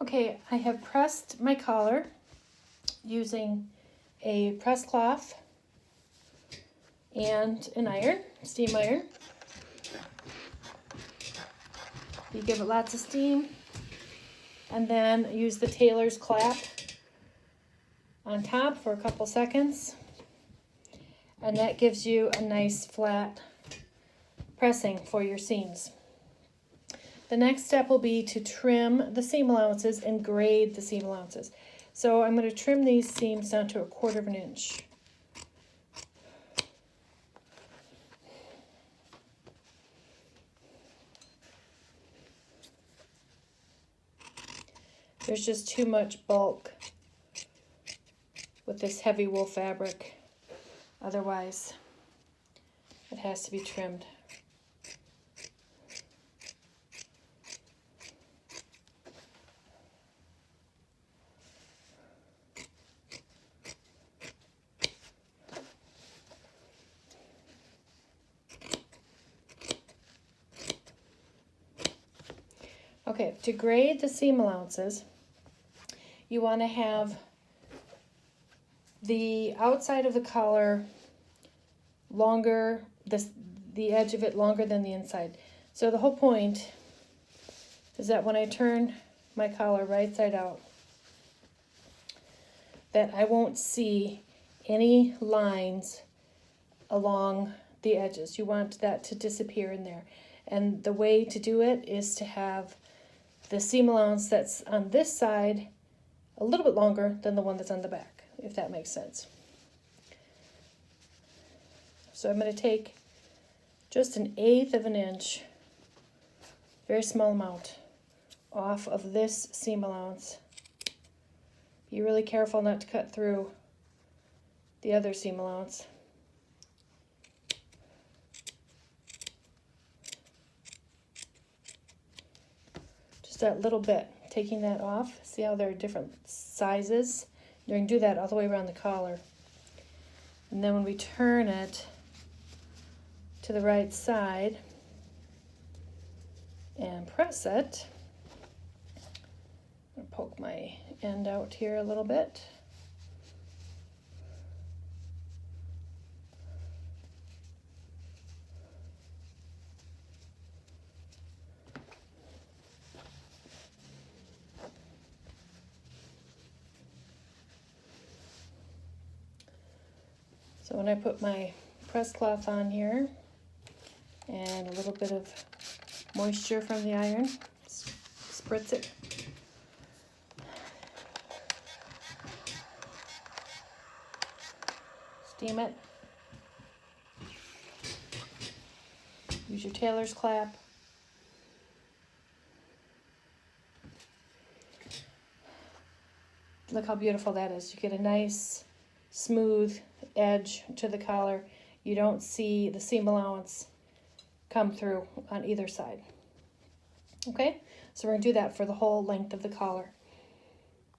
Okay, I have pressed my collar using a press cloth and an iron, steam iron. You give it lots of steam, and then use the tailor's clap on top for a couple seconds, and that gives you a nice flat pressing for your seams. The next step will be to trim the seam allowances and grade the seam allowances. So I'm going to trim these seams down to 1/4 inch. There's just too much bulk with this heavy wool fabric. Otherwise, it has to be trimmed. Okay, to grade the seam allowances, you want to have the outside of the collar longer, the edge of it longer than the inside. So the whole point is that when I turn my collar right side out, that I won't see any lines along the edges. You want that to disappear in there. And the way to do it is to have the seam allowance that's on this side a little bit longer than the one that's on the back, if that makes sense. So I'm going to take just 1/8 inch, very small amount, off of this seam allowance. Be really careful not to cut through the other seam allowance. Just that little bit, taking that off. See how there are different sizes? You're going to do that all the way around the collar. And then when we turn it to the right side and press it, I'm going to poke my end out here a little bit. So when I put my press cloth on here and a little bit of moisture from the iron, spritz it. Steam it. Use your tailor's clap. Look how beautiful that is. You get a nice, smooth edge to the collar. You don't see the seam allowance come through on either side. Okay, so we're going to do that for the whole length of the collar.